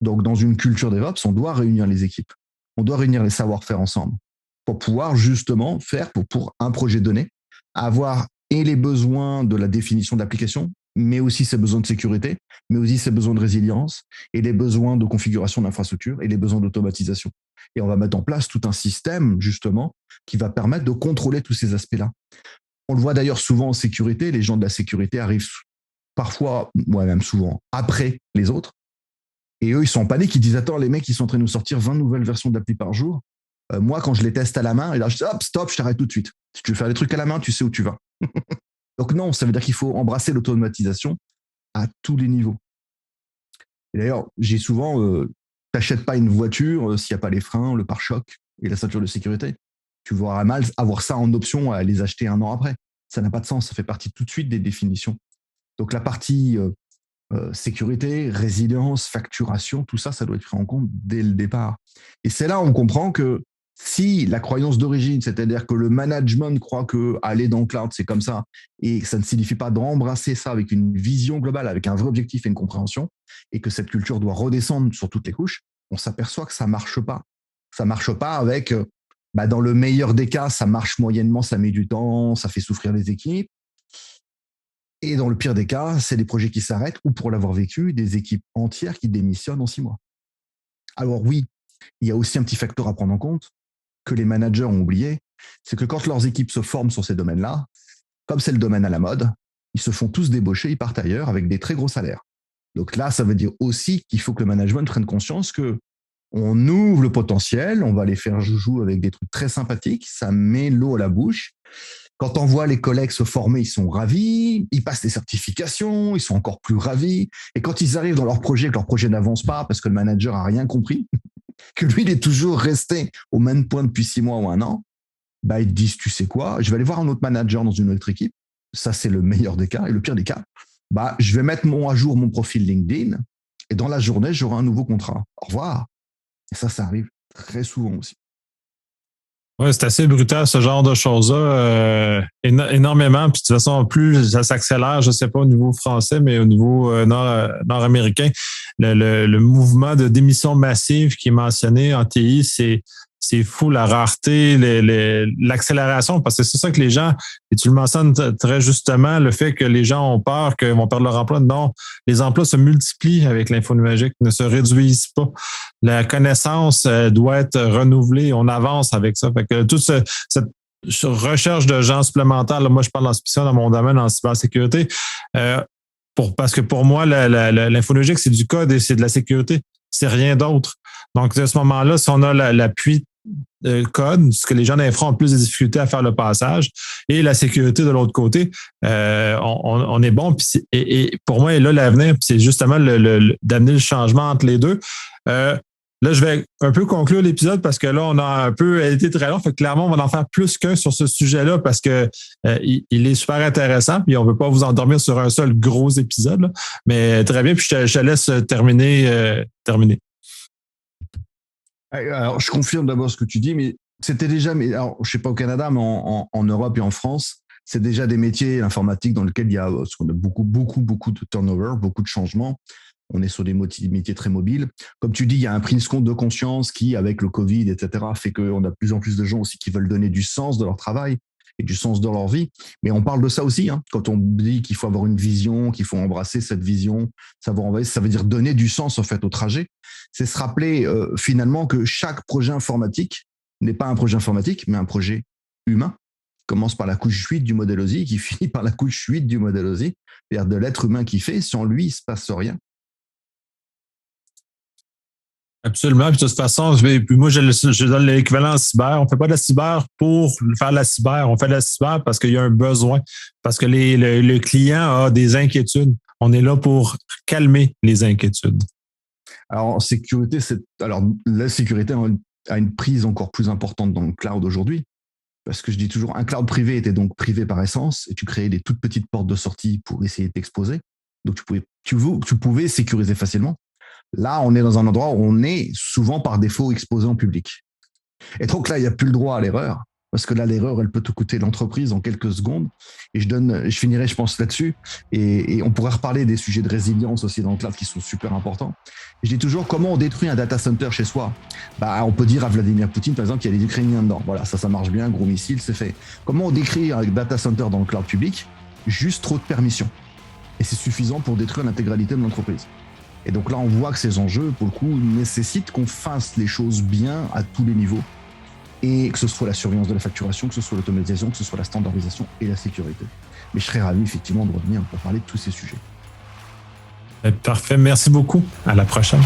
Donc, dans une culture DevOps, on doit réunir les équipes. On doit réunir les savoir-faire ensemble pour pouvoir justement faire, pour un projet donné, avoir et les besoins de la définition d'application, mais aussi ses besoins de sécurité, mais aussi ses besoins de résilience, et les besoins de configuration d'infrastructure, et les besoins d'automatisation. Et on va mettre en place tout un système, justement, qui va permettre de contrôler tous ces aspects-là. On le voit d'ailleurs souvent en sécurité, les gens de la sécurité arrivent parfois, même souvent, après les autres, et eux, ils sont en panique, ils disent « Attends, les mecs, ils sont en train de nous sortir 20 nouvelles versions d'appli par jour. Moi, quand je les teste à la main, et là, je dis « Hop, stop, je t'arrête tout de suite. Si tu veux faire des trucs à la main, tu sais où tu vas. » Donc non, ça veut dire qu'il faut embrasser l'automatisation à tous les niveaux. Et d'ailleurs, j'ai souvent, t'achètes pas une voiture s'il n'y a pas les freins, le pare-choc et la ceinture de sécurité. Tu vas mal avoir ça en option à les acheter un an après. Ça n'a pas de sens, ça fait partie tout de suite des définitions. Donc la partie sécurité, résilience, facturation, tout ça, ça doit être pris en compte dès le départ. Et c'est là où on comprend que si la croyance d'origine, c'est-à-dire que le management croit que aller dans le cloud, c'est comme ça, et que ça ne signifie pas d'embrasser ça avec une vision globale, avec un vrai objectif et une compréhension, et que cette culture doit redescendre sur toutes les couches, on s'aperçoit que ça marche pas. Ça marche pas avec, dans le meilleur des cas, ça marche moyennement, ça met du temps, ça fait souffrir les équipes. Et dans le pire des cas, c'est des projets qui s'arrêtent ou, pour l'avoir vécu, des équipes entières qui démissionnent en 6 mois. Alors oui, il y a aussi un petit facteur à prendre en compte que les managers ont oublié, c'est que quand leurs équipes se forment sur ces domaines-là, comme c'est le domaine à la mode, ils se font tous débaucher, ils partent ailleurs avec des très gros salaires. Donc là, ça veut dire aussi qu'il faut que le management prenne conscience que on ouvre le potentiel, on va les faire joujou avec des trucs très sympathiques, ça met l'eau à la bouche. Quand on voit les collègues se former, ils sont ravis, ils passent des certifications, ils sont encore plus ravis. Et quand ils arrivent dans leur projet, que leur projet n'avance pas parce que le manager a rien compris, que lui, il est toujours resté au même point depuis 6 mois ou 1 an, ils disent, tu sais quoi, je vais aller voir un autre manager dans une autre équipe. Ça, c'est le meilleur des cas. Et le pire des cas, je vais mettre à jour mon profil LinkedIn et dans la journée, j'aurai un nouveau contrat. Au revoir. Et ça arrive très souvent aussi. Oui, c'est assez brutal, ce genre de choses-là, énormément. Puis de toute façon, plus ça s'accélère, je ne sais pas au niveau français, mais au niveau nord-américain, le mouvement de démission massive qui est mentionné en TI, c'est fou, la rareté, l'accélération, parce que c'est ça que les gens, et tu le mentionnes très justement, le fait que les gens ont peur qu'ils vont perdre leur emploi. Non, les emplois se multiplient avec l'info numérique, ne se réduisent pas. La connaissance doit être renouvelée, on avance avec ça. Fait que toute cette recherche de gens supplémentaires, là, moi je parle en spécial dans mon domaine en cybersécurité, parce que pour moi, l'info numérique, c'est du code et c'est de la sécurité. C'est rien d'autre. Donc, à ce moment-là, si on a l'appui code, ce que les gens d'infra ont plus de difficultés à faire le passage, et la sécurité de l'autre côté, on est bon. Puis et pour moi, là, l'avenir, c'est justement d'amener le changement entre les deux. Là, je vais un peu conclure l'épisode parce que là, on a un peu été très long. Fait que clairement, on va en faire plus qu'un sur ce sujet-là parce que il est super intéressant. Puis on ne veut pas vous endormir sur un seul gros épisode. Là. Mais très bien. Puis je te laisse terminer. Alors, je confirme d'abord ce que tu dis, mais c'était déjà, alors, je ne sais pas au Canada, mais en Europe et en France, c'est déjà des métiers informatiques dans lesquels il y a beaucoup de turnover, beaucoup de changements. On est sur des métiers très mobiles. Comme tu dis, il y a un prise compte de conscience qui, avec le Covid, etc., fait qu'on a de plus en plus de gens aussi qui veulent donner du sens de leur travail et du sens dans leur vie. Mais on parle de ça aussi, hein, quand on dit qu'il faut avoir une vision, qu'il faut embrasser cette vision, ça veut dire donner du sens en fait au trajet. C'est se rappeler finalement que chaque projet informatique n'est pas un projet informatique, mais un projet humain. Qui commence par la couche 8 du modèle OSI, qui finit par la couche 8 du modèle OSI, c'est-à-dire de l'être humain qui fait. Sans lui, il ne se passe rien. Absolument. Puis de toute façon, puis moi, je donne l'équivalent en cyber. On ne fait pas de la cyber pour faire de la cyber. On fait de la cyber parce qu'il y a un besoin, parce que le client a des inquiétudes. On est là pour calmer les inquiétudes. Alors, la sécurité a une prise encore plus importante dans le cloud aujourd'hui. Parce que je dis toujours, un cloud privé était donc privé par essence et tu créais des toutes petites portes de sortie pour essayer de t'exposer. Donc, tu pouvais sécuriser facilement. Là, on est dans un endroit où on est souvent par défaut exposé en public. Et donc là, il n'y a plus le droit à l'erreur. Parce que là, l'erreur, elle peut te coûter l'entreprise en quelques secondes. Et je finirai, je pense, là-dessus. Et on pourrait reparler des sujets de résilience aussi dans le cloud qui sont super importants. Et je dis toujours, comment on détruit un data center chez soi ? On peut dire à Vladimir Poutine, par exemple, qu'il y a des Ukrainiens dedans. Voilà, ça marche bien, gros missile, c'est fait. Comment on décrit un data center dans le cloud public ? Juste trop de permissions. Et c'est suffisant pour détruire l'intégralité de l'entreprise. Et donc là, on voit que ces enjeux, pour le coup, nécessitent qu'on fasse les choses bien à tous les niveaux. Et que ce soit la surveillance de la facturation, que ce soit l'automatisation, que ce soit la standardisation et la sécurité. Mais je serais ravi, effectivement, de revenir pour parler de tous ces sujets. Parfait. Merci beaucoup. À la prochaine.